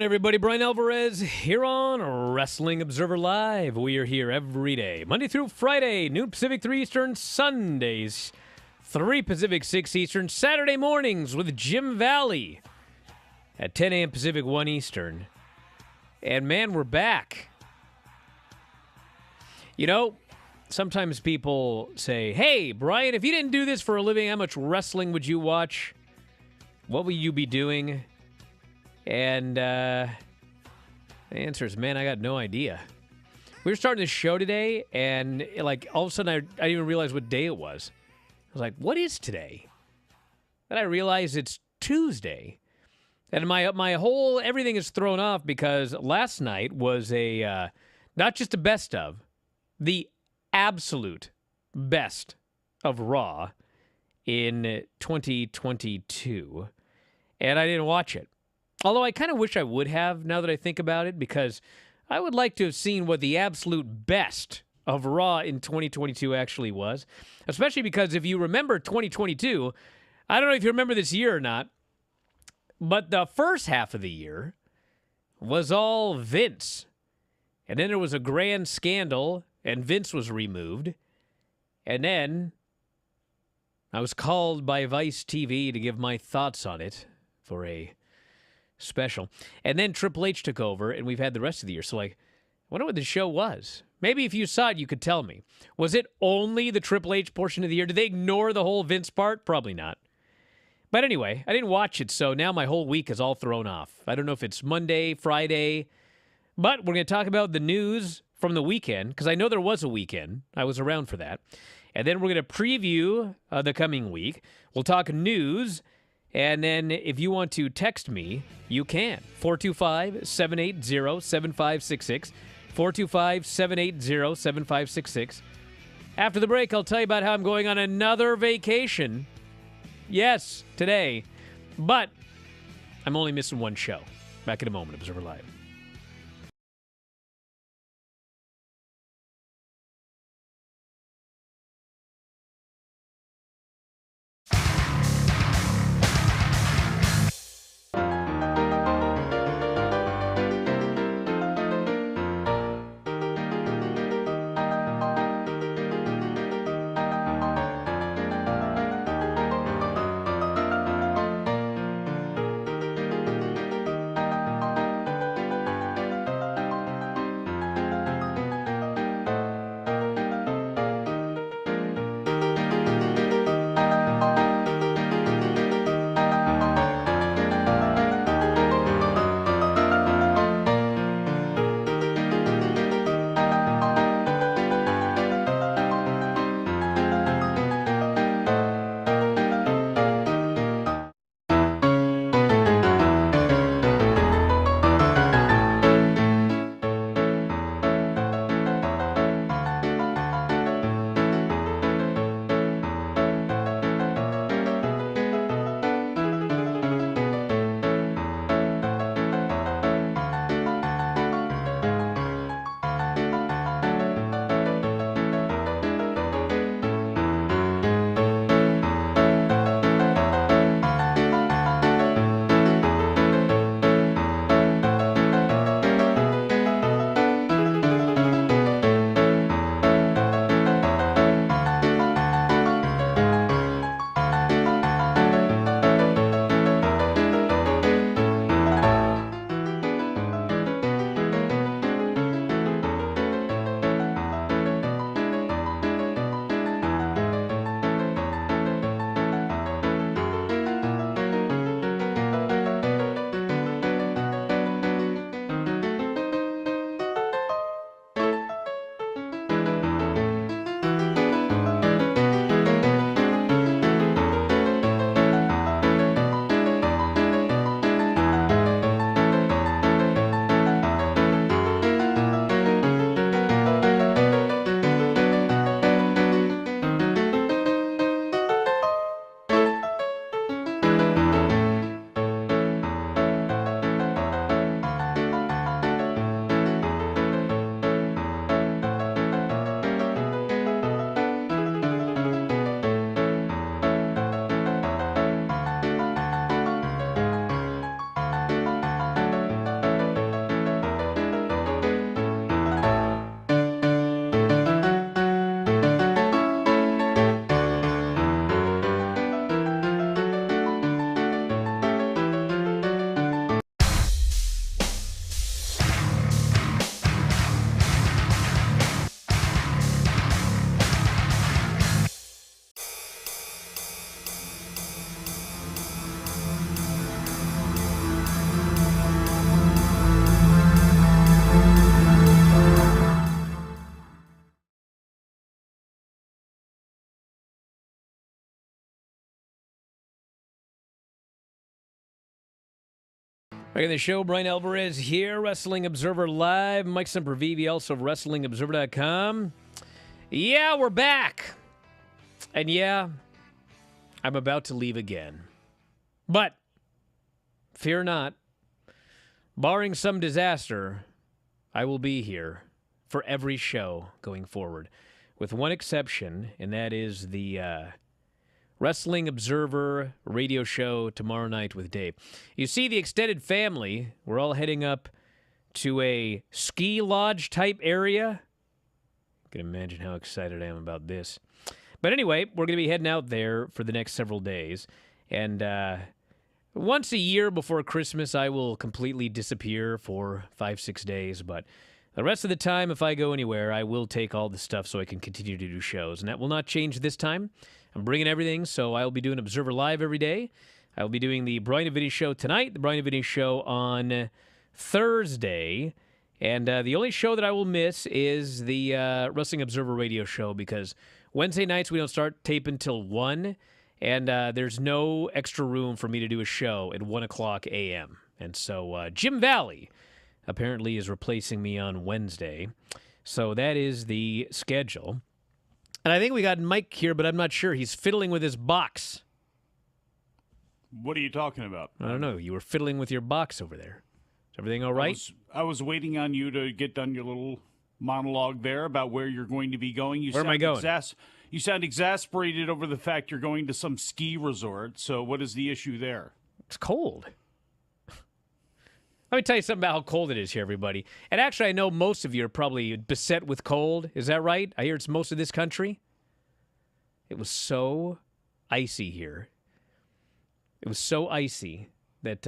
Everybody, Bryan Alvarez here on Wrestling Observer Live. We are here every day, Monday through Friday, noon Pacific, 3 Eastern, Sundays, 3 Pacific, 6 Eastern, Saturday mornings with Jim Valley at 10 a.m. Pacific, 1 Eastern. And man, we're back. You know, sometimes people say, hey, Bryan, if you didn't do this for a living, how much wrestling would you watch? What would you be doing? And the answer is, man, I got no idea. We were starting this show today, and like all of a sudden, I didn't even realize what day it was. I was like, what is today? Then I realized it's Tuesday. And my whole everything is thrown off because last night was a not just a best of, the absolute best of Raw in 2022. And I didn't watch it. Although I kind of wish I would have now that I think about it, because I would like to have seen what the absolute best of Raw in 2022 actually was. Especially because if you remember 2022, I don't know if you remember this year or not, but the first half of the year was all Vince. And then there was a grand scandal, and Vince was removed. And then I was called by Vice TV to give my thoughts on it for a special. And then Triple H took over, and we've had the rest of the year. So, like, I wonder what the show was. Maybe if you saw it, you could tell me. Was it only the Triple H portion of the year? Did they ignore the whole Vince part? Probably not. But anyway, I didn't watch it, so now my whole week is all thrown off. I don't know if it's Monday, Friday, but we're going to talk about the news from the weekend, because I know there was a weekend. I was around for that. And then we're going to preview the coming week. We'll talk news. And then if you want to text me, you can. 425-780-7566. 425-780-7566. After the break, I'll tell you about how I'm going on another vacation. Yes, today. But I'm only missing one show. Back in a moment, Observer Live. Back in the show, Bryan Alvarez here, Wrestling Observer Live. Mike Sempervive, also of WrestlingObserver.com. Yeah, we're back. And yeah, I'm about to leave again. But, fear not, barring some disaster, I will be here for every show going forward. With one exception, and that is the Wrestling Observer radio show tomorrow night with Dave. You see, the extended family, we're all heading up to a ski lodge type area. You can imagine how excited I am about this. But anyway, we're going to be heading out there for the next several days. And once a year before Christmas, I will completely disappear for 5-6 days. But the rest of the time, if I go anywhere, I will take all the stuff so I can continue to do shows. And that will not change this time. I'm bringing everything, so I'll be doing Observer Live every day. I'll be doing the Bryan Alvarez show tonight, the Bryan Alvarez show on Thursday. And the only show that I will miss is the Wrestling Observer radio show, because Wednesday nights we don't start taping till 1, and there's no extra room for me to do a show at 1 o'clock a.m. And so Jim Valley apparently is replacing me on Wednesday. So that is the schedule. And I think we got Mike here, but I'm not sure. He's fiddling with his box. What are you talking about? I don't know. You were fiddling with your box over there. Is everything all right? I was waiting on you to get done your little monologue there about where you're going to be going. Where am I going? You sound exasperated over the fact you're going to some ski resort. So what is the issue there? It's cold. Let me tell you something about how cold it is here, everybody. And actually, I know most of you are probably beset with cold. Is that right? I hear it's most of this country. It was so icy here. It was so icy that,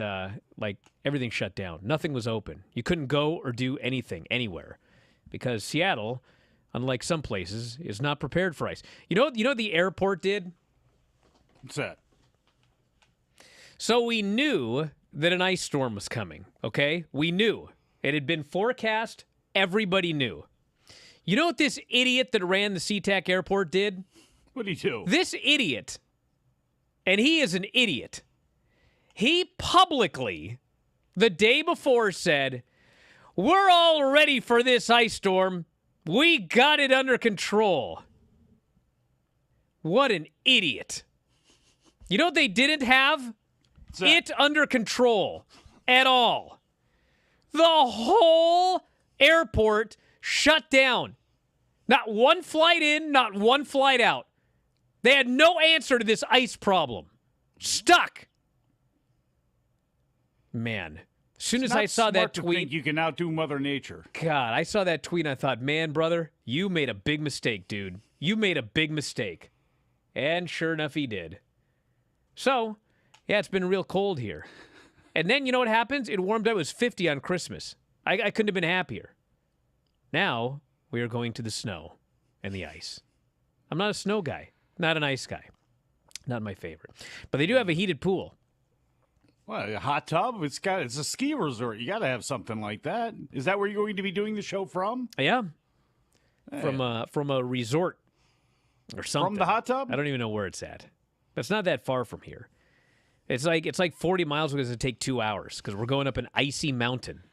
everything shut down. Nothing was open. You couldn't go or do anything anywhere because Seattle, unlike some places, is not prepared for ice. You know what the airport did? What's that? So we knew that an ice storm was coming, okay? We knew. It had been forecast. Everybody knew. You know what this idiot that ran the SeaTac airport did? What did he do? This idiot, and he is an idiot, he publicly, the day before, said, "We're all ready for this ice storm. We got it under control." What an idiot. You know what they didn't have? It under control at all. The whole airport shut down. Not one flight in, not one flight out. They had no answer to this ice problem. Stuck. Man, as soon as I saw that tweet, think you can outdo Mother Nature. God, I saw that tweet and I thought, man, brother, you made a big mistake, dude. You made a big mistake. And sure enough, he did. So, yeah, it's been real cold here. And then you know what happens? It warmed up. It was 50 on Christmas. I couldn't have been happier. Now we are going to the snow and the ice. I'm not a snow guy, not an ice guy. Not my favorite. But they do have a heated pool. Well, a hot tub? It's a ski resort. You got to have something like that. Is that where you're going to be doing the show from? Yeah. Hey. From a resort or something. From the hot tub? I don't even know where it's at. But it's not that far from here. It's like 40 miles because it take 2 hours because we're going up an icy mountain.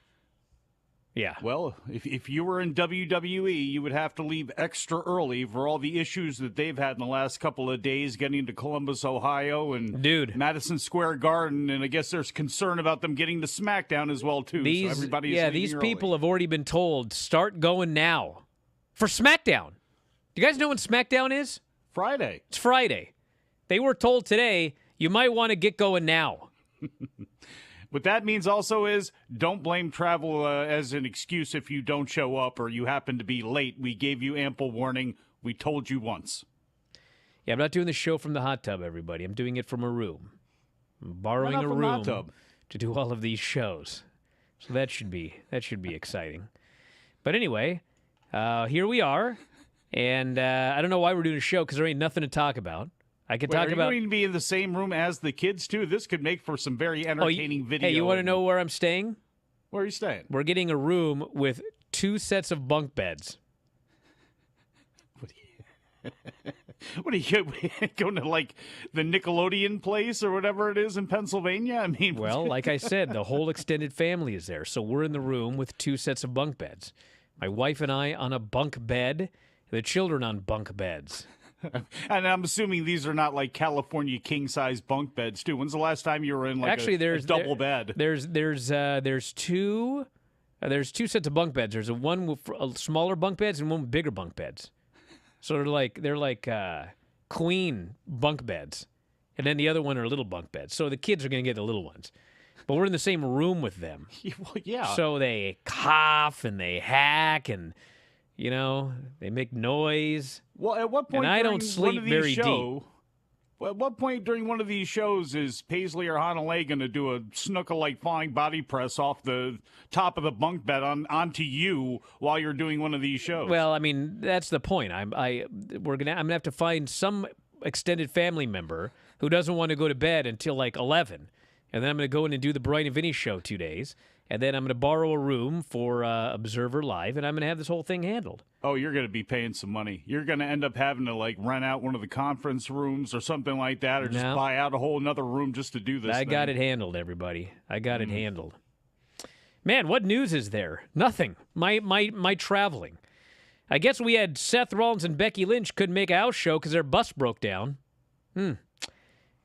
Yeah. Well, if you were in WWE, you would have to leave extra early for all the issues that they've had in the last couple of days getting to Columbus, Ohio, and Madison Square Garden. And I guess there's concern about them getting to SmackDown as well, too. These people have already been told, start going now for SmackDown. Do you guys know when SmackDown is? Friday. It's Friday. They were told today, you might want to get going now. What that means also is don't blame travel as an excuse if you don't show up or you happen to be late. We gave you ample warning. We told you once. Yeah, I'm not doing the show from the hot tub, everybody. I'm doing it from a room. I'm borrowing a room to do all of these shows. So that should be exciting. But anyway, here we are. And I don't know why we're doing a show because there ain't nothing to talk about. I could talk about. Are you going to be in the same room as the kids too? This could make for some very entertaining video. Hey, you want to know where I'm staying? Where are you staying? We're getting a room with 2 sets of bunk beds. What are you going to, like, the Nickelodeon place or whatever it is in Pennsylvania? I mean, well, like I said, the whole extended family is there. So we're in the room with 2 sets of bunk beds. My wife and I on a bunk bed, the children on bunk beds. And I'm assuming these are not like California king-size bunk beds, too. When's the last time you were in like a double bed? There's two sets of bunk beds. There's one with smaller bunk beds and one with bigger bunk beds. So they're like queen bunk beds, and then the other one are little bunk beds. So the kids are going to get the little ones, but we're in the same room with them. Well, yeah. So they cough and they hack and they make noise. Well, at what point? And I don't sleep very deep. At what point during one of these shows is Paisley or Hanalei going to do a snooker-like flying body press off the top of the bunk bed onto you while you're doing one of these shows? Well, I mean, that's the point. I'm gonna have to find some extended family member who doesn't want to go to bed until like 11, and then I'm going to go in and do the Bryan and Vinny show 2 days, and then I'm going to borrow a room for Observer Live, and I'm going to have this whole thing handled. Oh, you're going to be paying some money. You're going to end up having to, like, rent out one of the conference rooms or something like that, or just buy out a whole another room just to do this I got it handled, everybody. I got it handled. Man, what news is there? Nothing. My traveling. I guess we had Seth Rollins and Becky Lynch couldn't make a house show because their bus broke down.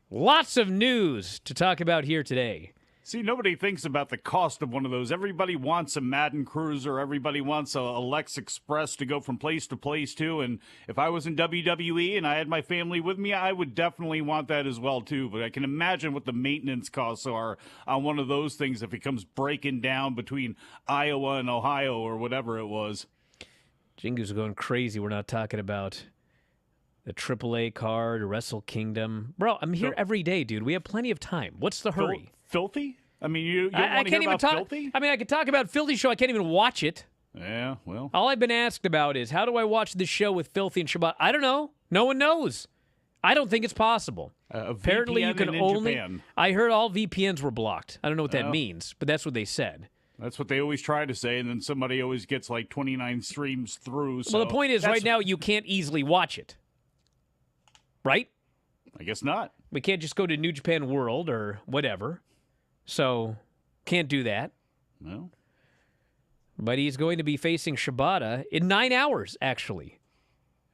Lots of news to talk about here today. See, nobody thinks about the cost of one of those. Everybody wants a Madden Cruiser. Everybody wants a Lex Express to go from place to place, too. And if I was in WWE and I had my family with me, I would definitely want that as well, too. But I can imagine what the maintenance costs are on one of those things if it comes breaking down between Iowa and Ohio or whatever it was. Jingu's going crazy. We're not talking about the AAA card, Wrestle Kingdom. Bro, I'm here every day, dude. We have plenty of time. What's the hurry? Filthy? I mean, you don't want to hear about Filthy? I mean, I could talk about Filthy show. I can't even watch it. Yeah, well. All I've been asked about is, how do I watch this show with Filthy and Shabbat? I don't know. No one knows. I don't think it's possible. Apparently, VPN you can only. Japan. I heard all VPNs were blocked. I don't know what that means, but that's what they said. That's what they always try to say, and then somebody always gets like 29 streams through. So well, the point is, right now, you can't easily watch it. Right? I guess not. We can't just go to New Japan World or whatever. So, can't do that. No. But he's going to be facing Shibata in 9 hours, actually.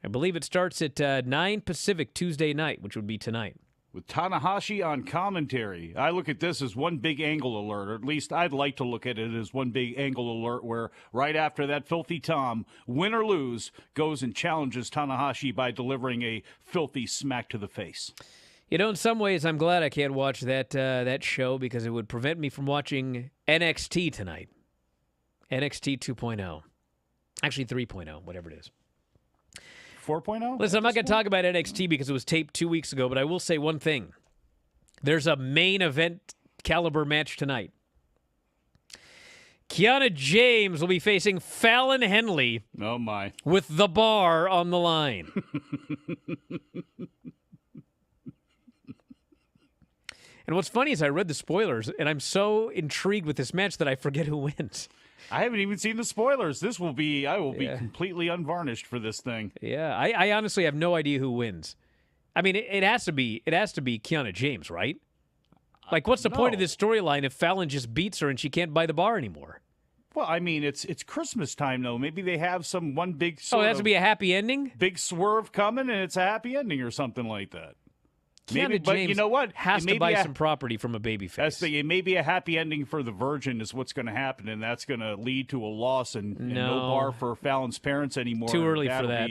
I believe it starts at 9 Pacific Tuesday night, which would be tonight. With Tanahashi on commentary. I look at this as one big angle alert, or at least I'd like to look at it as one big angle alert where right after that Filthy Tom, win or lose, goes and challenges Tanahashi by delivering a filthy smack to the face. You know, in some ways, I'm glad I can't watch that show because it would prevent me from watching NXT tonight. NXT 2.0. Actually, 3.0, whatever it is. 4.0? Listen, I'm not going to talk about NXT because it was taped 2 weeks ago, but I will say one thing. There's a main event caliber match tonight. Kiana James will be facing Fallon Henley. Oh, my. With the bar on the line. And what's funny is I read the spoilers, and I'm so intrigued with this match that I forget who wins. I haven't even seen the spoilers. I will be completely unvarnished for this thing. Yeah, I honestly have no idea who wins. I mean, it has to be Kiana James, right? Like, what's the point of this storyline if Fallon just beats her and she can't buy the bar anymore? Well, I mean, it's Christmas time, though. Maybe they have some one big it has to be a happy ending? Big swerve coming, and it's a happy ending or something like that. Maybe, but you know what? Has to buy some property from a babyface. It may be a happy ending for the Virgin is what's going to happen, and that's going to lead to a loss and no bar for Fallon's parents anymore. Too early for that.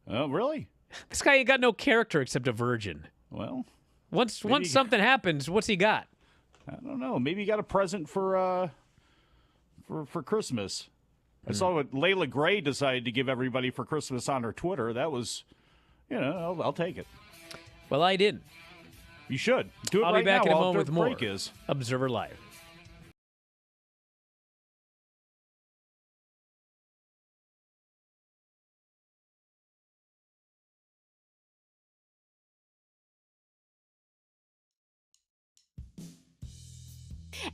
Oh, really? This guy ain't got no character except a virgin. Well, once something happens, what's he got? I don't know. Maybe he got a present for Christmas. I saw what Layla Gray decided to give everybody for Christmas on her Twitter. That was, I'll take it. Well, I didn't. You should. Do it I'll right be back now in a while moment with more. Break is. Observer Live.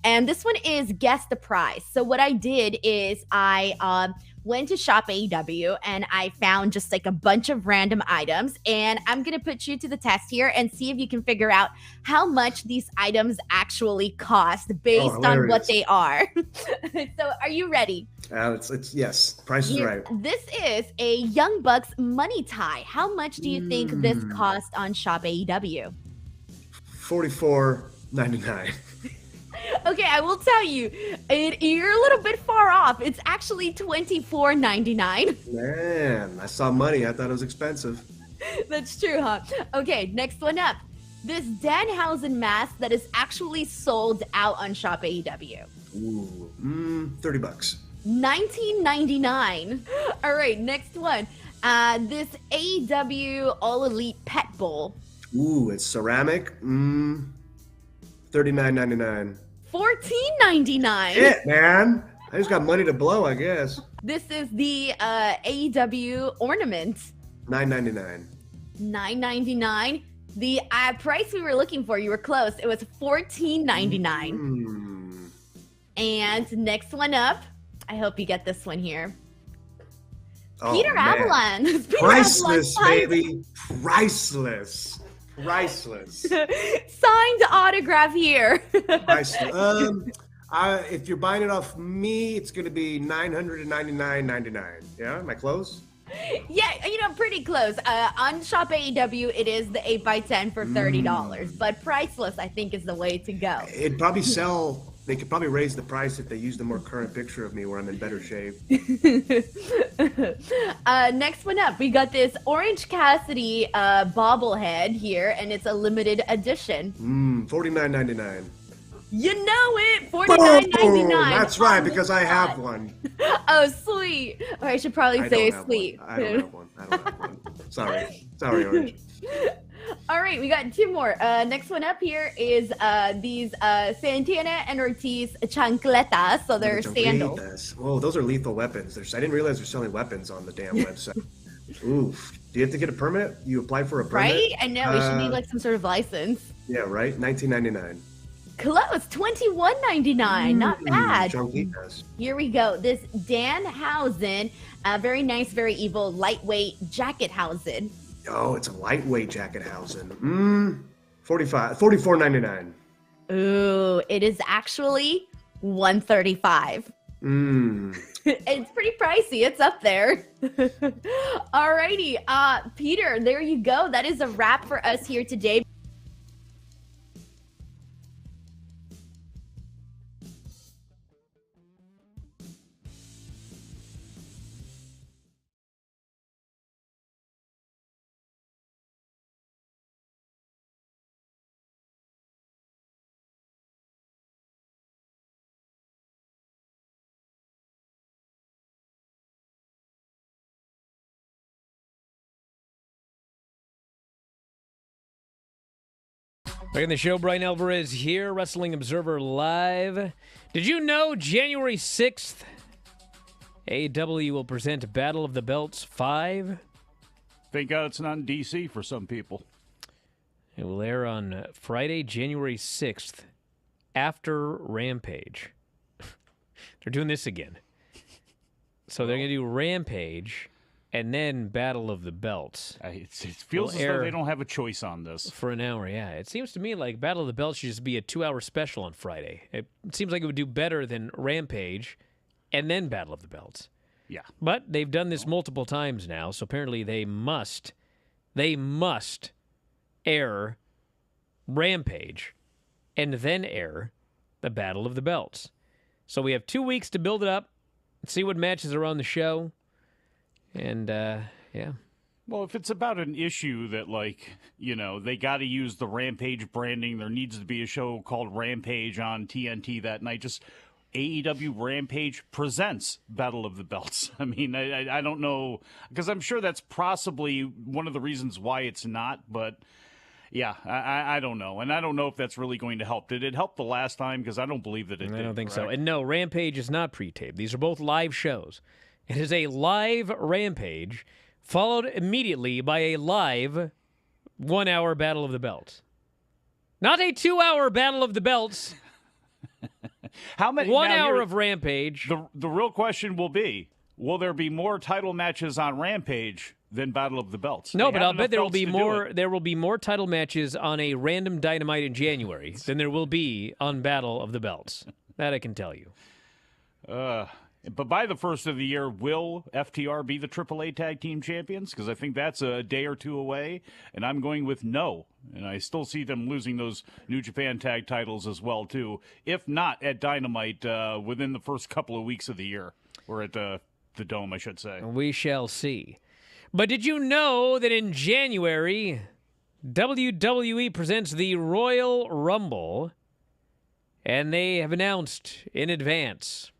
And this one is Guess the Prize. So what I did is I went to Shop AEW and I found just like a bunch of random items. And I'm going to put you to the test here and see if you can figure out how much these items actually cost based on what they are. So are you ready? It's yes. Price is right. This is a Young Bucks money tie. How much do you think this cost on Shop AEW? $44.99. Okay, I will tell you, you're a little bit far off. It's actually $24.99. Man, I saw money. I thought it was expensive. That's true, huh? Okay, next one up. This Danhausen mask that is actually sold out on Shop AEW. Ooh, $30. $19.99. All right, next one. This AEW All Elite Pet Bowl. Ooh, it's ceramic. $39.99. $14.99. Shit, man. I just got money to blow, I guess. This is the AEW ornament. $9.99. $9.99. The price we were looking for, you were close. It was $14.99. And next one up, I hope you get this one here. Peter Avalon. Priceless, baby. Priceless. Priceless. Signed autograph here. Priceless. If you're buying it off me, it's going to be $999.99. Yeah, am I close? Yeah, pretty close. On Shop AEW, it is the 8x10 for $30, but priceless, I think, is the way to go. It'd probably sell. They could probably raise the price if they used a more current picture of me where I'm in better shape. Next one up, we got this Orange Cassidy bobblehead here, and it's a limited edition. $49.99. You know it, $49.99. That's right, because I have one. Oh, sweet. Or I should probably say sweet. I don't have one. Sorry, Orange. All right, we got two more. Next one up here is these Santana and Ortiz chancletas. So they're sandals. Whoa, those are lethal weapons. I didn't realize they're selling weapons on the damn website. Oof. Do you have to get a permit? You apply for a permit? Right? I know. We should need like some sort of license. Yeah, right? $19.99. Close. $21.99. Not bad. Chunkitas. Here we go. This Danhausen, very nice, very evil, lightweight jacket housing. Oh, it's a lightweight jacket housing. $44.99. Ooh, it is actually $135. It's pretty pricey. It's up there. Alrighty, Peter, there you go. That is a wrap for us here today. Back in the show, Bryan Alvarez here, Wrestling Observer Live. Did you know January 6th, AEW will present Battle of the Belts 5? Thank God it's not in D.C. for some people. It will air on Friday, January 6th, after Rampage. They're doing this again. So they're going to do Rampage and then Battle of the Belts. It feels as though they don't have a choice on this. For an hour, yeah. It seems to me like Battle of the Belts should just be a 2-hour special on Friday. It seems like it would do better than Rampage and then Battle of the Belts. Yeah. But they've done this multiple times now, so apparently they must air Rampage and then air the Battle of the Belts. So we have 2 weeks to build it up, see what matches are on the show. And, yeah. Well, if it's about an issue that, they got to use the Rampage branding, there needs to be a show called Rampage on TNT that night. Just AEW Rampage presents Battle of the Belts. I mean, I don't know, because I'm sure that's possibly one of the reasons why it's not, but yeah, I don't know. And I don't know if that's really going to help. Did it help the last time? Because I don't believe that it did. I don't think so. And no, Rampage is not pre-taped. These are both live shows. It is a live Rampage, followed immediately by a live 1-hour Battle of the Belts. Not a 2-hour Battle of the Belts. How many? 1 hour of Rampage. The real question will be, will there be more title matches on Rampage than Battle of the Belts? No, but I'll bet there will be more. There will be more title matches on a random Dynamite in January than there will be on Battle of the Belts. That I can tell you. But by the first of the year, will FTR be the AAA Tag Team Champions? Because I think that's a day or two away, and I'm going with no. And I still see them losing those New Japan Tag titles as well, too. If not at Dynamite within the first couple of weeks of the year, or at the Dome, I should say. We shall see. But did you know that in January, WWE presents the Royal Rumble, and they have announced in advance.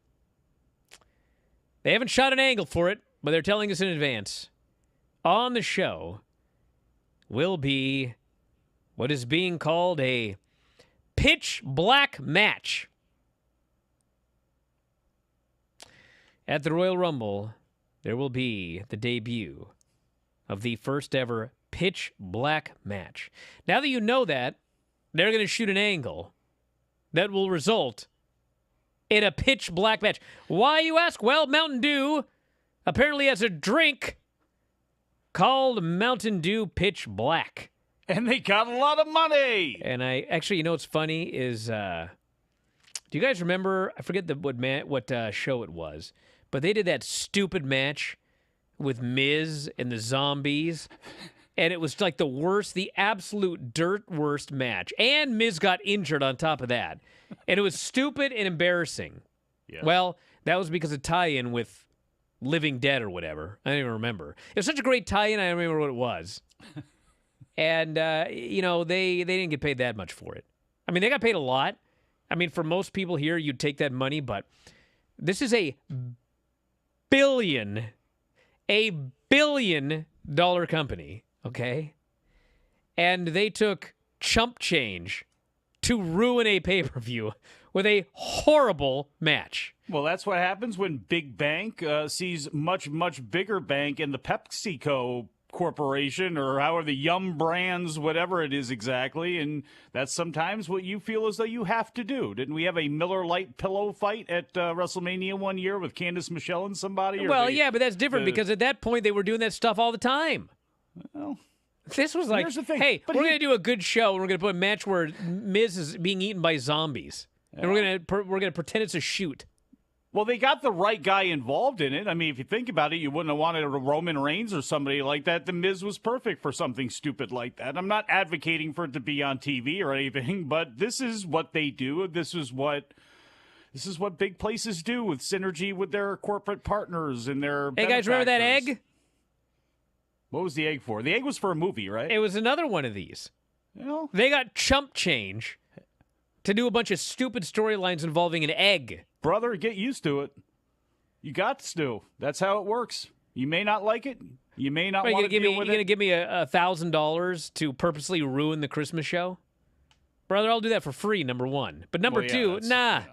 They haven't shot an angle for it, but they're telling us in advance. On the show will be what is being called a pitch black match. At the Royal Rumble, there will be the debut of the first ever pitch black match. Now that you know that, they're going to shoot an angle that will result in a pitch black match. Why, you ask? Well, Mountain Dew apparently has a drink called Mountain Dew Pitch Black. And they got a lot of money. And I actually, you know what's funny is, do you guys remember, I forget what show it was, but they did that stupid match with Miz and the Zombies, and it was like the worst, the absolute dirt worst match. And Miz got injured on top of that. And it was stupid and embarrassing. Yeah. Well, that was because of tie-in with Living Dead or whatever. I don't even remember. It was such a great tie-in, I don't remember what it was. And, you know, they didn't get paid that much for it. I mean, they got paid a lot. I mean, for most people here, you'd take that money, but this is a $1 billion company, okay? And they took chump change to ruin a pay-per-view with a horrible match. Well, that's what happens when Big Bank sees much, much bigger bank in the PepsiCo Corporation or however the Yum Brands, whatever it is exactly, and that's sometimes what you feel as though you have to do. Didn't we have a Miller Lite pillow fight at WrestleMania one year with Candice Michelle and somebody? Well, yeah, but that's different because at that point they were doing that stuff all the time. Well, this was like, hey, we're going to do a good show, and we're going to put a match where Miz is being eaten by zombies, and we're going to pretend it's a shoot. Well, they got the right guy involved in it. I mean, if you think about it, you wouldn't have wanted a Roman Reigns or somebody like that. The Miz was perfect for something stupid like that. I'm not advocating for it to be on TV or anything, but this is what they do. This is what big places do with synergy with their corporate partners and their Hey, guys, remember that egg? What was the egg for? The egg was for a movie, right? It was another one of these. Well, they got chump change to do a bunch of stupid storylines involving an egg. Brother, get used to it. You got to. That's how it works. You may not like it. You may not want to deal with it. You going to give me $1,000 to purposely ruin the Christmas show? Brother, I'll do that for free, number one. But number two, not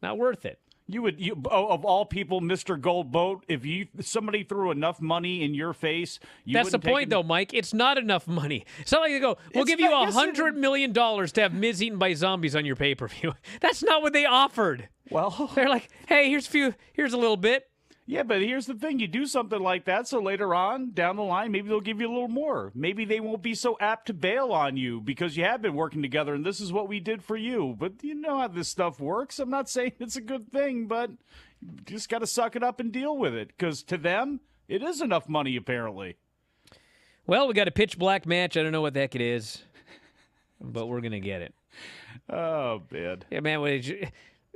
worth it. Of all people, Mr. Goldboat, if somebody threw enough money in your face, that's the point, though, Mike. It's not enough money. It's not like they go, we'll give you $100 million to have Miz eaten by zombies on your pay-per-view. That's not what they offered. Well, they're like, hey, here's a little bit. Yeah, but here's the thing. You do something like that, so later on, down the line, maybe they'll give you a little more. Maybe they won't be so apt to bail on you because you have been working together, and this is what we did for you. But you know how this stuff works. I'm not saying it's a good thing, but you just got to suck it up and deal with it because to them, it is enough money, apparently. Well, we got a pitch black match. I don't know what the heck it is, but we're going to get it. Oh, man. Yeah, man,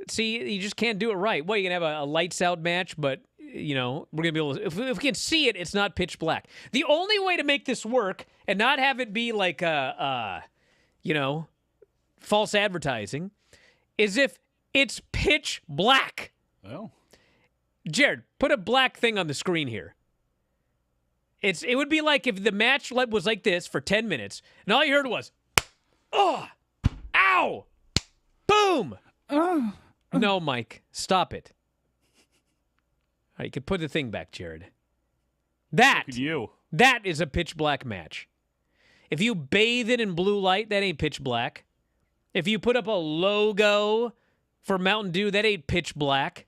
see, you just can't do it right. Well, you can have a lights out match, but you know, we're going to be able to, if we can see it, it's not pitch black. The only way to make this work and not have it be like false advertising is if it's pitch black. Well, Jared, put a black thing on the screen here. It would be like if the match was like this for 10 minutes and all you heard was, oh, ow, boom. No, Mike, stop it. All right, you can put the thing back, Jared. That is a pitch black match. If you bathe it in blue light, that ain't pitch black. If you put up a logo for Mountain Dew, that ain't pitch black.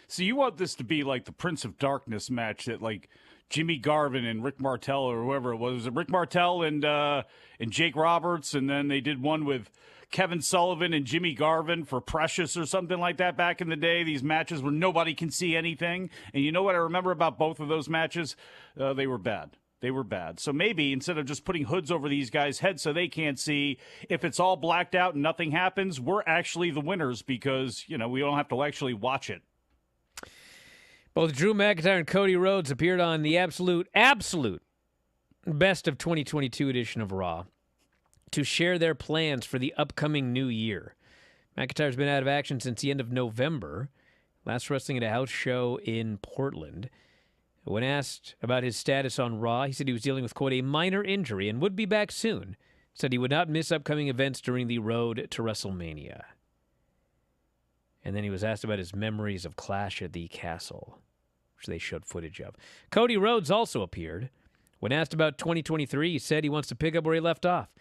So you want this to be like the Prince of Darkness match that like Jimmy Garvin and Rick Martel or whoever it was. Rick Martel and Jake Roberts, and then they did one with Kevin Sullivan and Jimmy Garvin for Precious or something like that back in the day. These matches where nobody can see anything. And you know what I remember about both of those matches? They were bad. They were bad. So maybe instead of just putting hoods over these guys' heads so they can't see, if it's all blacked out and nothing happens, we're actually the winners because, we don't have to actually watch it. Both Drew McIntyre and Cody Rhodes appeared on the absolute best of 2022 edition of Raw to share their plans for the upcoming new year. McIntyre's been out of action since the end of November, last wrestling at a house show in Portland. When asked about his status on Raw, he said he was dealing with, quote, a minor injury and would be back soon. Said he would not miss upcoming events during the road to WrestleMania. And then he was asked about his memories of Clash at the Castle, which they showed footage of. Cody Rhodes also appeared. When asked about 2023, he said he wants to pick up where he left off.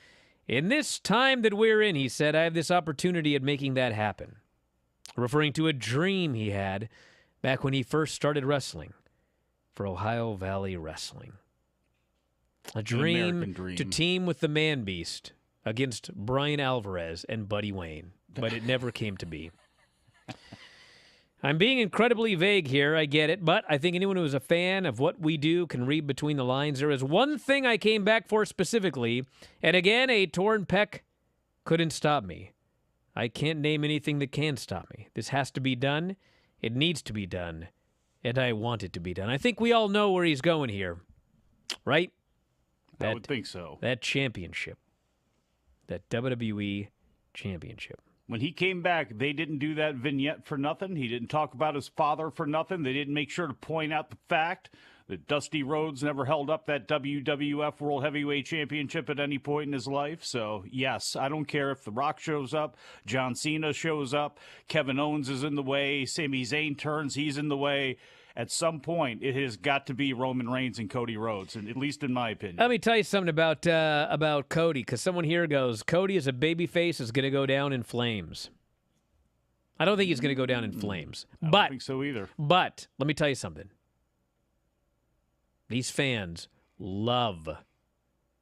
In this time that we're in, he said, I have this opportunity at making that happen. Referring to a dream he had back when he first started wrestling for Ohio Valley Wrestling. A dream to team with the Man Beast against Bryan Alvarez and Buddy Wayne, but it never came to be. I'm being incredibly vague here, I get it, but I think anyone who is a fan of what we do can read between the lines. There is one thing I came back for specifically, and again, a torn pec couldn't stop me. I can't name anything that can stop me. This has to be done. It needs to be done. And I want it to be done. I think we all know where he's going here, right? I would think so. That championship. That WWE championship. When he came back, they didn't do that vignette for nothing. He didn't talk about his father for nothing. They didn't make sure to point out the fact that Dusty Rhodes never held up that WWF World Heavyweight Championship at any point in his life. So, yes, I don't care if The Rock shows up, John Cena shows up, Kevin Owens is in the way, Sami Zayn turns, he's in the way. At some point, it has got to be Roman Reigns and Cody Rhodes, and at least in my opinion. Let me tell you something about Cody, because someone here goes, Cody as a babyface is going to go down in flames. I don't think he's going to go down in flames. I don't think so either. But let me tell you something. These fans love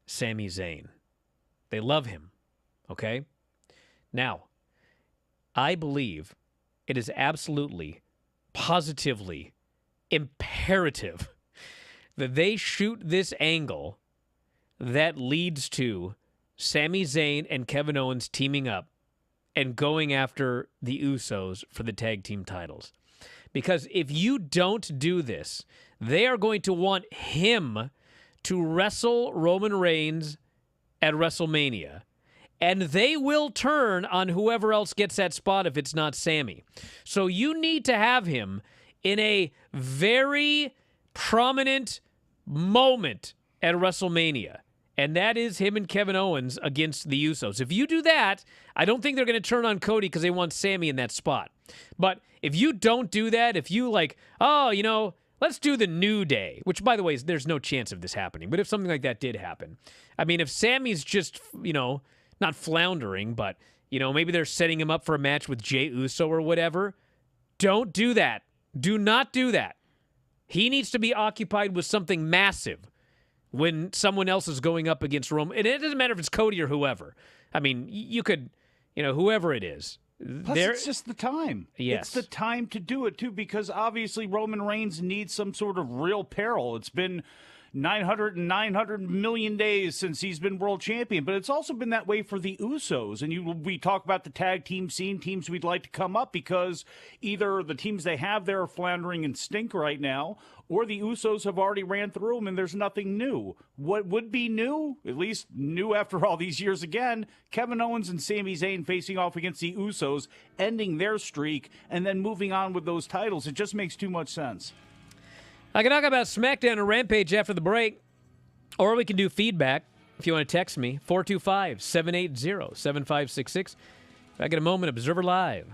Sami Zayn. They love him, okay? Now, I believe it is absolutely, positively imperative that they shoot this angle that leads to Sami Zayn and Kevin Owens teaming up and going after the Usos for the tag team titles. Because if you don't do this, they are going to want him to wrestle Roman Reigns at WrestleMania. And they will turn on whoever else gets that spot if it's not Sami. So you need to have him in a very prominent moment at WrestleMania. And that is him and Kevin Owens against the Usos. If you do that, I don't think they're going to turn on Cody because they want Sami in that spot. But if you don't do that, if you let's do the New Day, which, by the way, there's no chance of this happening. But if something like that did happen, I mean, if Sami's just, not floundering, but, maybe they're setting him up for a match with Jey Uso or whatever, don't do that. Do not do that. He needs to be occupied with something massive when someone else is going up against Roman. And it doesn't matter if it's Cody or whoever. I mean, you could, whoever it is. Plus, it's just the time. Yes. It's the time to do it, too, because obviously Roman Reigns needs some sort of real peril. It's been 900 million days since he's been world champion, but it's also been that way for the Usos. And we talk about the tag team scene, teams we'd like to come up because either the teams they have there are floundering and stink right now, or the Usos have already ran through them and there's nothing new. What would be new, at least new after all these years again, Kevin Owens and Sami Zayn facing off against the Usos, ending their streak, and then moving on with those titles. It just makes too much sense. I can talk about SmackDown and Rampage after the break, or we can do feedback if you want to text me, 425-780-7566. Back in a moment, Observer Live.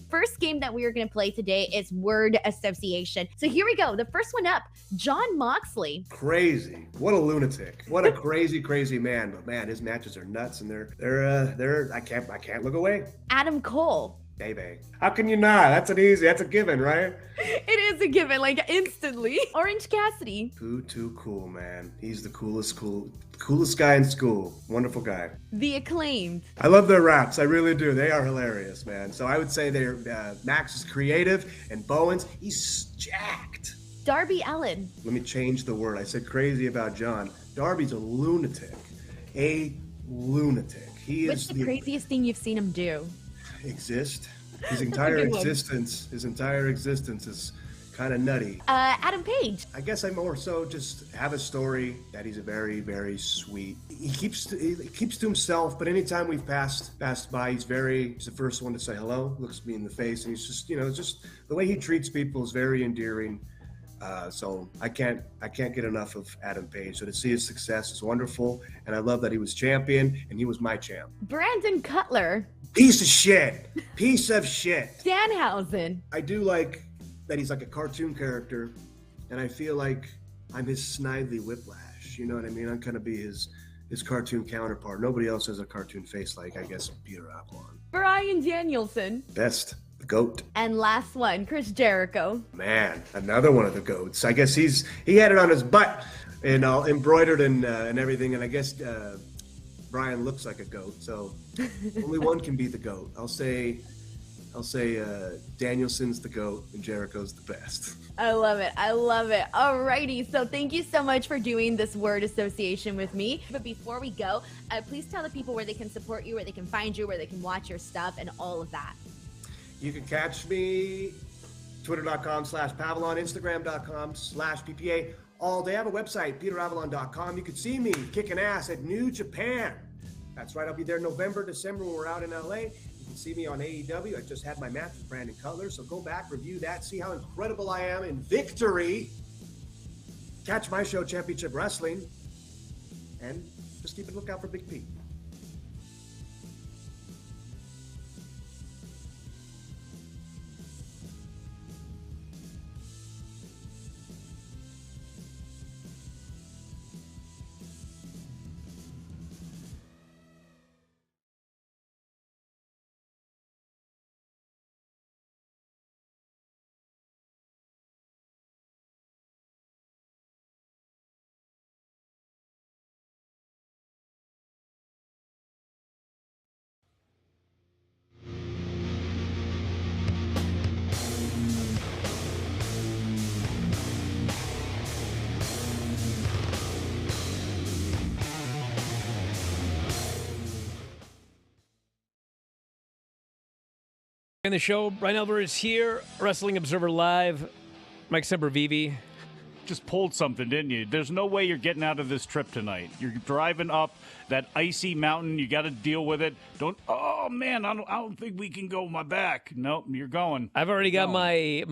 first game that we are going to play today is word association. So here we go. The first one up, Jon Moxley. Crazy. What a lunatic. What a crazy, crazy man. But man, his matches are nuts, and they're I can't look away. Adam Cole. Baby. How can you not? That's a given, right? It is a given, like instantly. Orange Cassidy. Too cool, man. He's the coolest guy in school. Wonderful guy. The Acclaimed. I love their raps. I really do. They are hilarious, man. So I would say Max is creative, and Bowens, he's jacked. Darby Allin. Let me change the word. I said crazy about John. Darby's a lunatic. A lunatic. What's the craziest thing you've seen him do? Exist. His entire existence is kind of nutty. Adam Page. I guess I more so just have a story that he's a very, very sweet. He keeps to himself, but anytime we've passed by, he's the first one to say hello, looks me in the face, and he's just, just the way he treats people is very endearing. So I can't get enough of Adam Page. So to see his success is wonderful, and I love that he was champion, and he was my champ. Brandon Cutler. Piece of shit. Piece of shit. Danhausen. I do like that he's like a cartoon character, and I feel like I'm his Snidely Whiplash. You know what I mean? I'm kind of be his cartoon counterpart. Nobody else has a cartoon face like, I guess, Peter Avalon. Bryan Danielson. Best. The GOAT. And last one, Chris Jericho. Man, another one of the GOATs. I guess he had it on his butt and all embroidered and everything, and I guess Bryan looks like a goat, so only one can be the GOAT. I'll say Danielson's the GOAT and Jericho's the best. I love it. Alrighty, so thank you so much for doing this word association with me. But before we go, please tell the people where they can support you, where they can find you, where they can watch your stuff, and all of that. You can catch me twitter.com/Pavalon, Instagram.com/PPA all day. I have a website, peteravalon.com. You can see me kicking ass at New Japan. That's right. I'll be there November, December when we're out in LA. You can see me on AEW. I just had my match with Brandon Cutler. So go back, review that, see how incredible I am in victory. Catch my show, Championship Wrestling. And just keep a lookout for Big P. In the show, Bryan Alvarez here, Wrestling Observer Live. Mike Sempervive. Just pulled something, didn't you? There's no way you're getting out of this trip tonight. You're driving up that icy mountain. You got to deal with it. Oh man, I don't think we can go. My back. Nope, you're going. I've already got my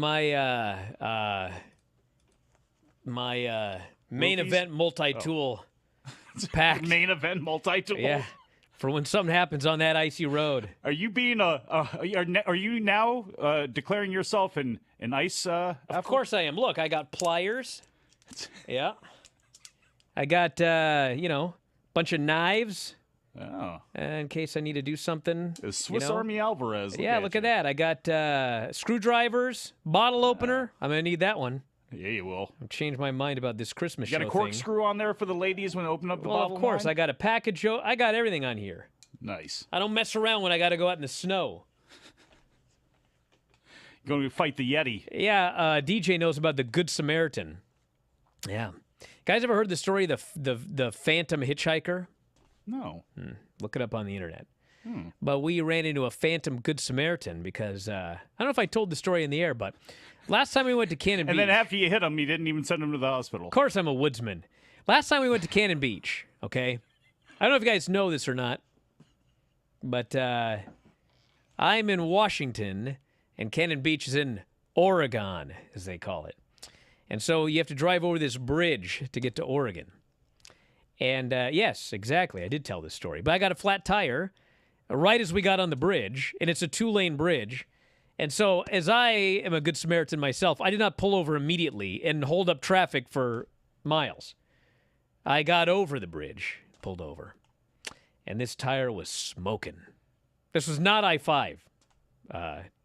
main event multi-tool pack. Main event multi-tool. Yeah. For when something happens on that icy road. Are you being are you now declaring yourself an ice? Of course I am. Look, I got pliers. Yeah. I got bunch of knives. Oh. In case I need to do something. Swiss Army Alvarez. Look at that. I got screwdrivers, bottle opener. I'm gonna need that one. Yeah, you will. I've changed my mind about this Christmas show thing. You got a corkscrew on there for the ladies when they open up the bottle? Well, of course. Line? I got a package. I got everything on here. Nice. I don't mess around when I got to go out in the snow. Going to fight the Yeti. Yeah, DJ knows about the Good Samaritan. Yeah. Guys ever heard the story of the Phantom Hitchhiker? No. Look it up on the internet. But we ran into a Phantom Good Samaritan because, I don't know if I told the story in the air, but last time we went to Cannon Beach. And then after you hit him, you didn't even send him to the hospital. Of course I'm a woodsman. Last time we went to Cannon Beach, okay? I don't know if you guys know this or not, but I'm in Washington, and Cannon Beach is in Oregon, as they call it. And so you have to drive over this bridge to get to Oregon. And yes, exactly, I did tell this story. But I got a flat tire right as we got on the bridge, and it's a 2-lane bridge. And so, as I am a good Samaritan myself, I did not pull over immediately and hold up traffic for miles. I got over the bridge, pulled over, and this tire was smoking. This was not I-5,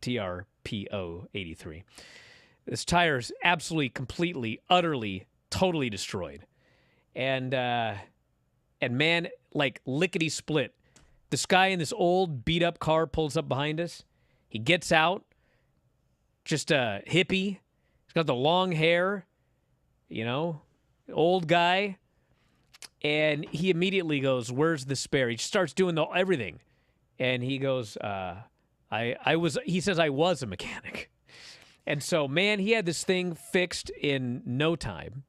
TRPO 83. This tire is absolutely, completely, utterly, totally destroyed. And man, like lickety-split, this guy in this old beat-up car pulls up behind us. He gets out, just a hippie. He's got the long hair, old guy. And he immediately goes, "Where's the spare?" He starts doing everything. And he goes, he says, "I was a mechanic." And so, man, he had this thing fixed in no time.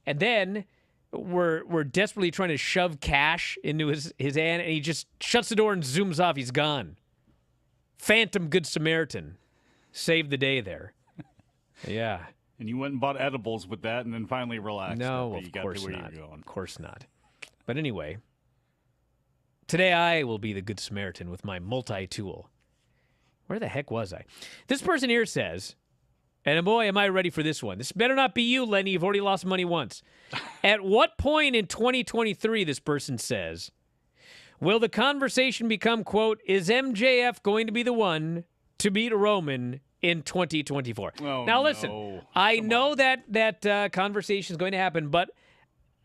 And then we're desperately trying to shove cash into his hand, and he just shuts the door and zooms off. He's gone. Phantom Good Samaritan. Saved the day there. Yeah. And you went and bought edibles with that and then finally relaxed. No, of course not. Of course not. But anyway, today I will be the Good Samaritan with my multi-tool. Where the heck was I? This person here says, and boy, am I ready for this one. This better not be you, Lenny. You've already lost money once. At what point in 2023, this person says, will the conversation become, quote, is MJF going to be the one to beat Roman in 2024? Now, listen, I know that conversation is going to happen, but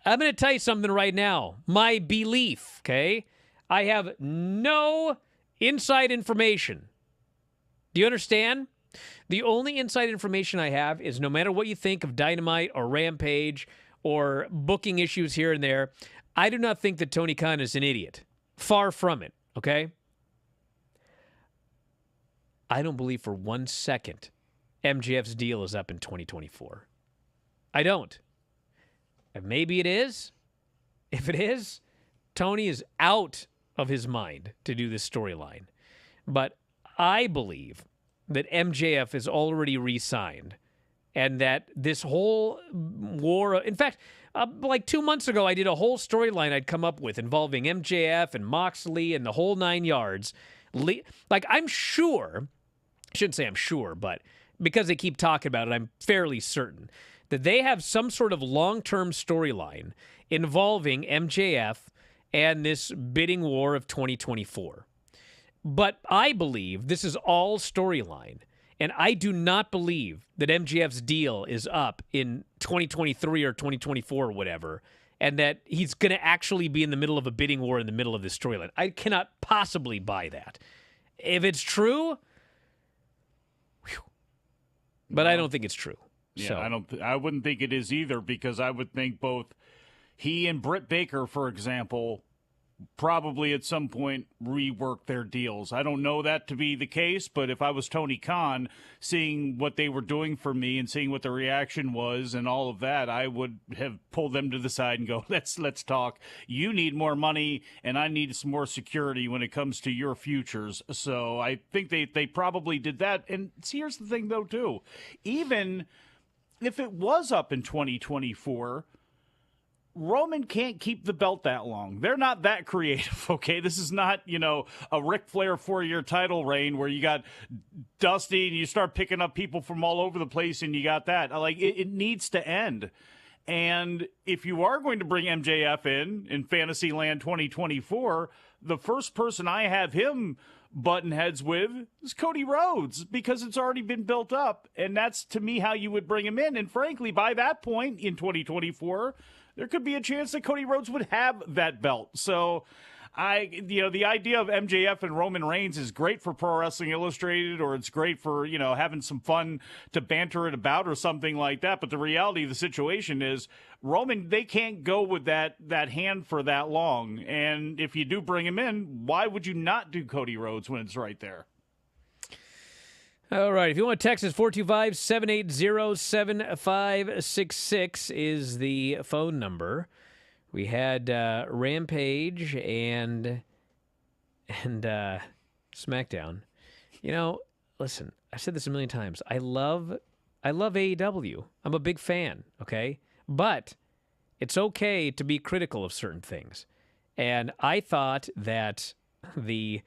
I'm going to tell you something right now. My belief, okay? I have no inside information. Do you understand? The only inside information I have is no matter what you think of Dynamite or Rampage or booking issues here and there, I do not think that Tony Khan is an idiot. Far from it, okay? I don't believe for 1 second MJF's deal is up in 2024. I don't. And maybe it is. If it is, Tony is out of his mind to do this storyline. But I believe that MJF is already re-signed and that this whole war... In fact, like 2 months ago, I did a whole storyline I'd come up with involving MJF and Moxley and the whole 9 yards. Like, I'm sure... I shouldn't say I'm sure, but because they keep talking about it, I'm fairly certain that they have some sort of long-term storyline involving MJF and this bidding war of 2024. But I believe this is all storyline, and I do not believe that MJF's deal is up in 2023 or 2024 or whatever, and that he's going to actually be in the middle of a bidding war in the middle of this storyline. I cannot possibly buy that. If it's true... But I don't think it's true. Yeah, so. I wouldn't think it is either, because I would think both he and Britt Baker, for example, probably at some point rework their deals. I don't know that to be the case, but if I was Tony Khan, seeing what they were doing for me and seeing what the reaction was and all of that, I would have pulled them to the side and go, let's talk. You need more money, and I need some more security when it comes to your futures. So I think they probably did that. And here's the thing, though, too. Even if it was up in 2024, Roman can't keep the belt that long. They're not that creative, okay? This is not, a Ric Flair 4-year title reign where you got Dusty and you start picking up people from all over the place and you got that. Like, it needs to end. And if you are going to bring MJF in Fantasyland 2024, the first person I have him button heads with is Cody Rhodes, because it's already been built up. And that's, to me, how you would bring him in. And frankly, by that point in 2024, there could be a chance that Cody Rhodes would have that belt. So, the idea of MJF and Roman Reigns is great for Pro Wrestling Illustrated, or it's great for, having some fun to banter it about or something like that. But the reality of the situation is Roman, they can't go with that hand for that long. And if you do bring him in, why would you not do Cody Rhodes when it's right there? All right, if you want to text us, 425-780-7566 is the phone number. We had Rampage and SmackDown. Listen, I've said this a million times. I love AEW. I'm a big fan, okay? But it's okay to be critical of certain things. And I thought that the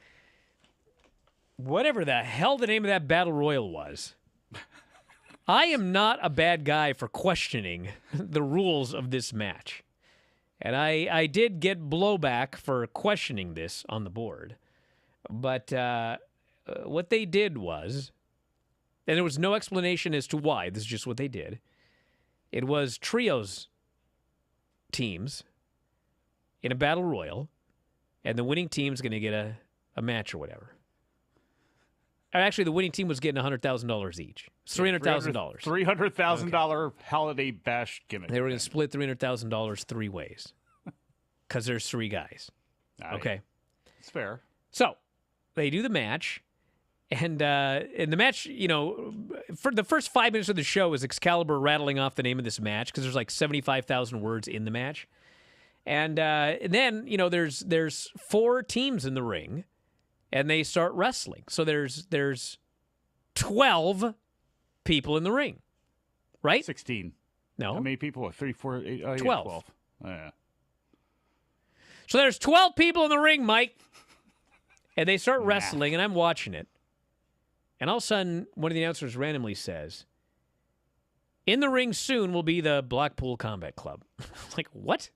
whatever the hell the name of that battle royal was. I am not a bad guy for questioning the rules of this match. And I did get blowback for questioning this on the board. But what they did was, and there was no explanation as to why, this is just what they did. It was trios teams in a battle royal, and the winning team's going to get a match or whatever. Or actually, the winning team was getting $100,000 each. It's $300,000. $300,000 holiday bash gimmick. They were going to split $300,000 three ways because there's three guys. Okay. It's fair. So they do the match. And in the match, you know, for the first 5 minutes of the show is Excalibur rattling off the name of this match because there's like 75,000 words in the match. And then, you know, there's four teams in the ring, and they start wrestling. So there's 12 people in the ring, right? 16. No. How many people? What, 3, 4, 8? 12. Yeah, 12. Oh, yeah. So there's 12 people in the ring, Mike. And they start wrestling, and I'm watching it. And all of a sudden, one of the announcers randomly says, "In the ring soon will be the Blackpool Combat Club." Like, what?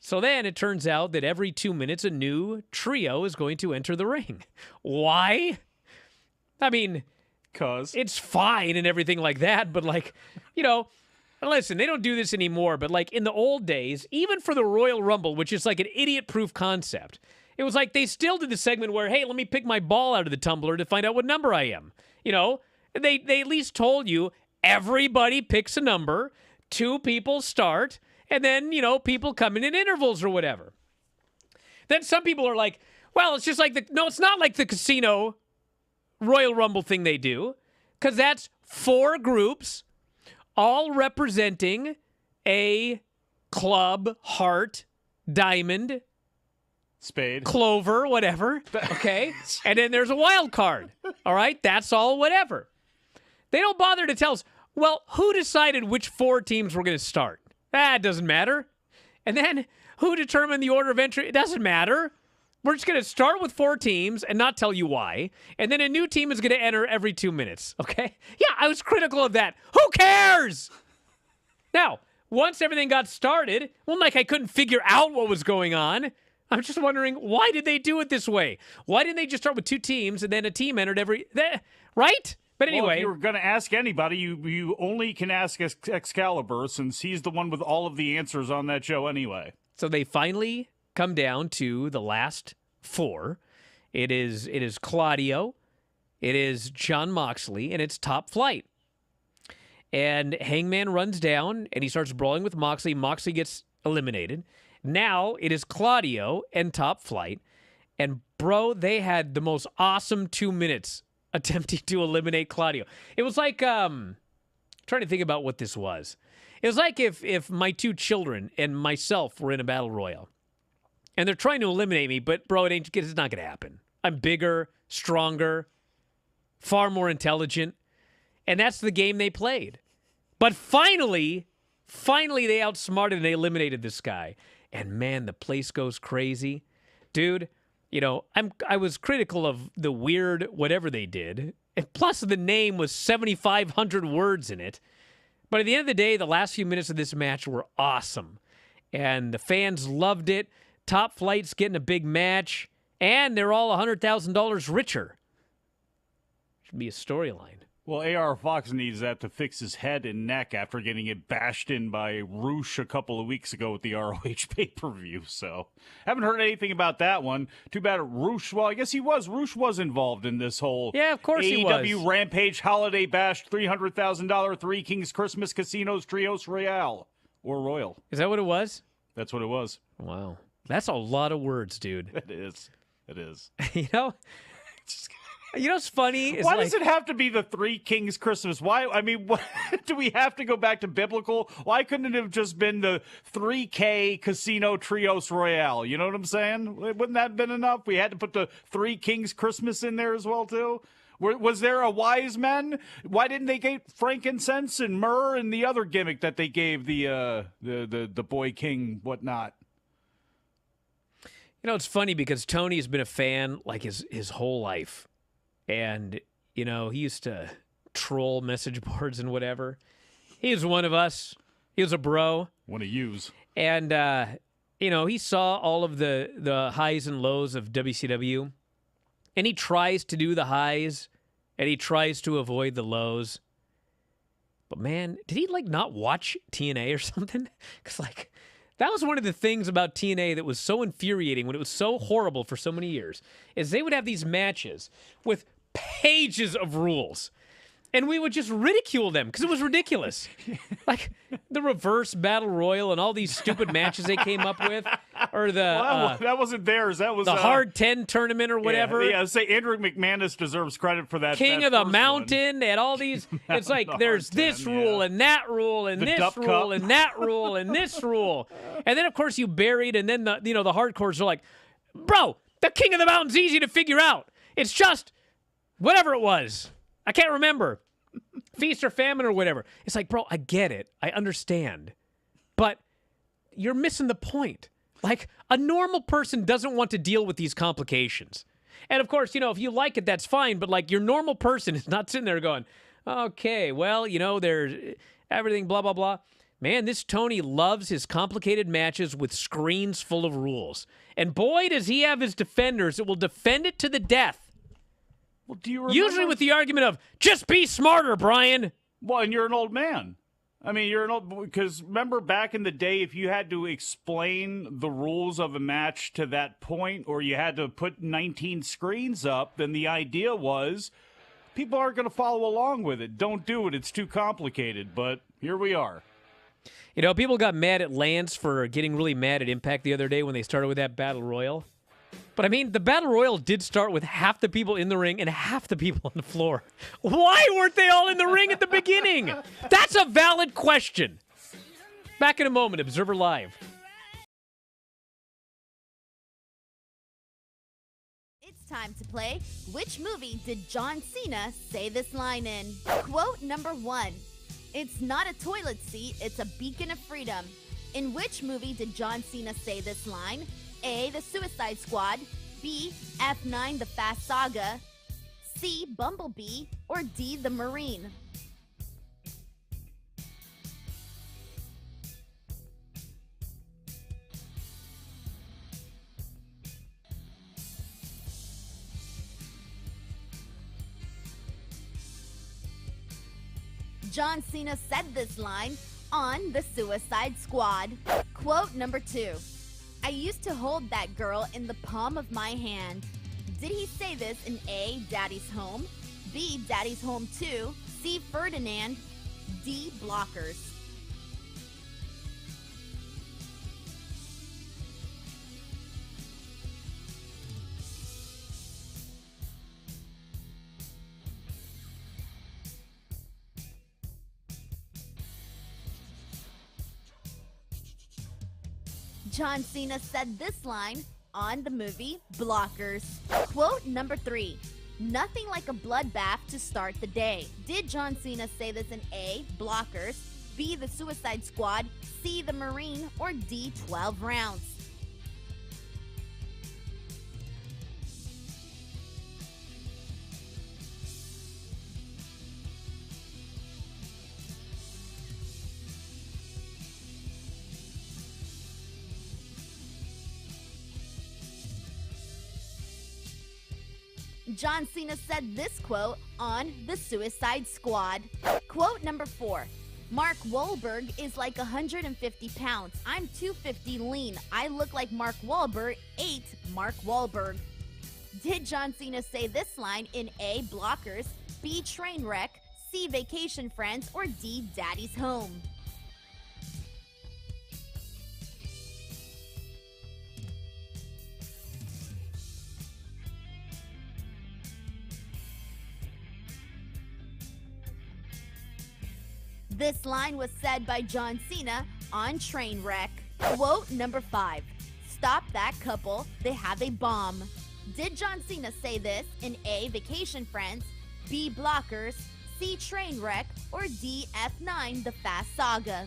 So then it turns out that every 2 minutes, a new trio is going to enter the ring. Why? I mean, because it's fine and everything like that, but like, you know, listen, they don't do this anymore, but like in the old days, even for the Royal Rumble, which is like an idiot-proof concept, it was like they still did the segment where, hey, let me pick my ball out of the tumbler to find out what number I am. You know, they at least told you everybody picks a number, two people start, and then, you know, people come in intervals or whatever. Then some people are like, well, it's just like no, it's not like the casino Royal Rumble thing they do, because that's four groups all representing a club, heart, diamond, spade, clover, whatever, okay? And then there's a wild card, all right? That's all whatever. They don't bother to tell us, well, who decided which four teams were going to start? That doesn't matter. And then who determined the order of entry? It doesn't matter. We're just going to start with four teams and not tell you why. And then a new team is going to enter every 2 minutes, okay? Yeah, I was critical of that. Who cares? Now, once everything got started, well, like I couldn't figure out what was going on. I'm just wondering, why did they do it this way? Why didn't they just start with two teams and then a team entered right? But anyway. Well, if you were going to ask anybody, you only can ask Excalibur since he's the one with all of the answers on that show anyway. So they finally come down to the last four. It is Claudio, it is Jon Moxley, and it's Top Flight. And Hangman runs down, and he starts brawling with Moxley. Moxley gets eliminated. Now it is Claudio and Top Flight. And, bro, they had the most awesome 2 minutes attempting to eliminate Claudio. It was like, trying to think about what this was. It was like if my two children and myself were in a battle royal. And they're trying to eliminate me, but, bro, it's not going to happen. I'm bigger, stronger, far more intelligent. And that's the game they played. But finally they outsmarted and they eliminated this guy. And, man, the place goes crazy. Dude, you know, I was critical of the weird whatever they did. And plus, the name was 7,500 words in it. But at the end of the day, the last few minutes of this match were awesome. And the fans loved it. Top Flight's getting a big match. And they're all $100,000 richer. Should be a storyline. Well, AR Fox needs that to fix his head and neck after getting it bashed in by Roosh a couple of weeks ago with the ROH pay-per-view. So, haven't heard anything about that one. Too bad Roosh, well, I guess he was. Roosh was involved in this whole yeah, of course he was. AEW Rampage Holiday Bash $300,000 Three Kings Christmas Casinos Trios Royale. Or Royal. Is that what it was? That's what it was. Wow. That's a lot of words, dude. It is. It is. You know? You know what's funny? Why does it have to be the Three Kings Christmas? Why? I mean, do we have to go back to biblical? Why couldn't it have just been the 3K Casino Trios Royale? You know what I'm saying? Wouldn't that have been enough? We had to put the Three Kings Christmas in there as well, too? Was there a wise men? Why didn't they get frankincense and myrrh and the other gimmick that they gave the boy king whatnot? You know, it's funny because Tony's been a fan like his whole life. And, you know, he used to troll message boards and whatever. He was one of us. He was a bro. One of yous. And, you know, he saw all of the highs and lows of WCW. And he tries to do the highs, and he tries to avoid the lows. But, man, did he, like, not watch TNA or something? Because, like, that was one of the things about TNA that was so infuriating when it was so horrible for so many years, is they would have these matches with pages of rules. And we would just ridicule them because it was ridiculous. Like the reverse battle royal and all these stupid matches they came up with. Or the that wasn't theirs. That was the Hard 10 tournament or whatever. Yeah, say Andrew McManus deserves credit for that. King of the Mountain and all these. It's like there's this rule and that rule and this rule and that rule and this rule. And then, of course, you buried, and then the hardcores are like, bro, the King of the Mountain's easy to figure out. It's just whatever it was. I can't remember. Feast or famine or whatever. It's like, bro, I get it. I understand. But you're missing the point. Like, a normal person doesn't want to deal with these complications. And, of course, you know, if you like it, that's fine. But, like, your normal person is not sitting there going, okay, well, you know, there's everything, blah, blah, blah. Man, this Tony loves his complicated matches with screens full of rules. And boy, does he have his defenders that will defend it to the death. Well, do you remember? Usually with the argument of, just be smarter, Bryan. Well, and you're an old man. I mean, you're an old... Because remember back in the day, if you had to explain the rules of a match to that point, or you had to put 19 screens up, then the idea was people aren't going to follow along with it. Don't do it. It's too complicated. But here we are. You know, people got mad at Lance for getting really mad at Impact the other day when they started with that Battle Royal. But, I mean, the Battle Royal did start with half the people in the ring and half the people on the floor. Why weren't they all in the ring at the beginning? That's a valid question. Back in a moment, Observer Live. It's time to play Which Movie Did John Cena Say This Line In? Quote number 1. It's not a toilet seat, it's a beacon of freedom. In which movie did John Cena say this line? A. The Suicide Squad. B. F9 The Fast Saga. C. Bumblebee. Or D. The Marine. John Cena said this line on The Suicide Squad. Quote number 2. I used to hold that girl in the palm of my hand. Did he say this in A. Daddy's Home, B. Daddy's Home 2, C. Ferdinand, D. Blockers? John Cena said this line on the movie Blockers. Quote number 3. Nothing like a bloodbath to start the day. Did John Cena say this in A. Blockers, B. The Suicide Squad, C. The Marine, or D. 12 Rounds? John Cena said this quote on The Suicide Squad. Quote number 4. Mark Wahlberg is like 150 pounds. I'm 250 lean. I look like Mark Wahlberg ate Mark Wahlberg. Did John Cena say this line in A. Blockers, B. Trainwreck, C. Vacation Friends, or D. Daddy's Home? This line was said by John Cena on Trainwreck. Quote number 5. Stop that couple, they have a bomb. Did John Cena say this in A. Vacation Friends, B. Blockers, C. Trainwreck, or D. F9 The Fast Saga?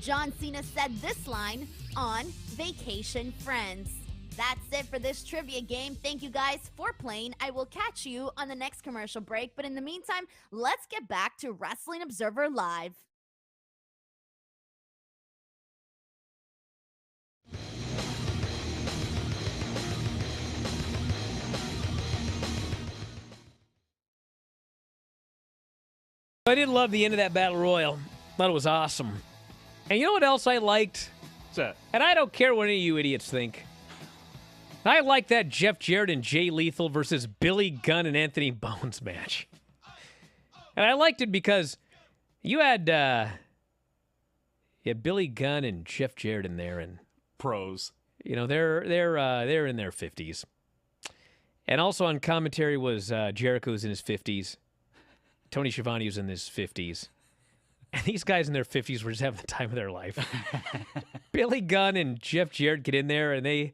John Cena said this line on Vacation Friends. That's it for this trivia game. Thank you guys for playing. I will catch you on the next commercial break. But in the meantime, let's get back to Wrestling Observer Live. I did love the end of that Battle Royal. Thought it was awesome. And you know what else I liked? What's that? And I don't care what any of you idiots think. I like that Jeff Jarrett and Jay Lethal versus Billy Gunn and Anthony Bones match. And I liked it because you had Billy Gunn and Jeff Jarrett in there, and pros. You know, they're in their 50s. And also on commentary was Jericho's in his 50s. Tony Schiavone was in his 50s. And these guys in their 50s were just having the time of their life. Billy Gunn and Jeff Jarrett get in there, and they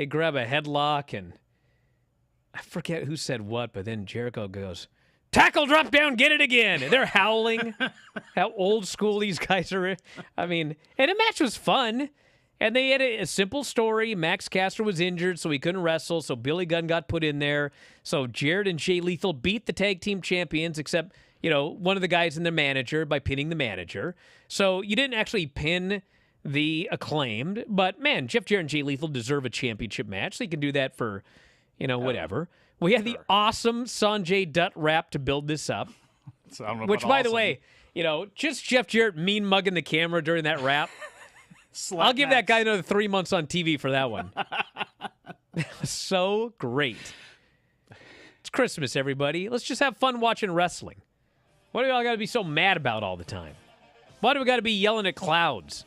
grab a headlock, and I forget who said what, but then Jericho goes, "Tackle, drop down, get it again." And they're howling. How old school these guys are. I mean, and the match was fun. And they had a simple story. Max Caster was injured, so he couldn't wrestle, so Billy Gunn got put in there. So Jarrett and Jay Lethal beat the tag team champions, except, you know, one of the guys and their manager by pinning the manager. So you didn't actually pin the Acclaimed, but man, Jeff Jarrett and Jay Lethal deserve a championship match, so you can do that for, you know, whatever. We had the awesome Sanjay Dutt rap to build this up, which, by the way, you know, just Jeff Jarrett mean mugging the camera during that rap. I'll give that guy another 3 months on TV for that one. That was so great. It's Christmas, everybody. Let's just have fun watching wrestling. What do we all got to be so mad about all the time? Why do we got to be yelling at clouds?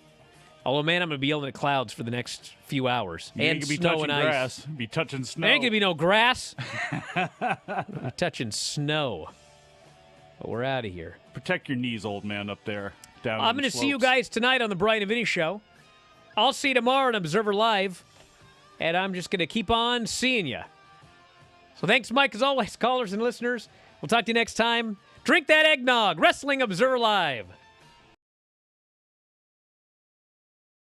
Although, man, I'm going to be yelling at clouds for the next few hours. You and ain't gonna snow be and touching ice. grass. Be touching snow. There ain't going to be no grass. Be touching snow. But we're out of here. Protect your knees, old man, up there. Down I'm going to see you guys tonight on the Bryan and Vinny Show. I'll see you tomorrow on Observer Live. And I'm just going to keep on seeing you. So thanks, Mike, as always, callers and listeners. We'll talk to you next time. Drink that eggnog. Wrestling Observer Live.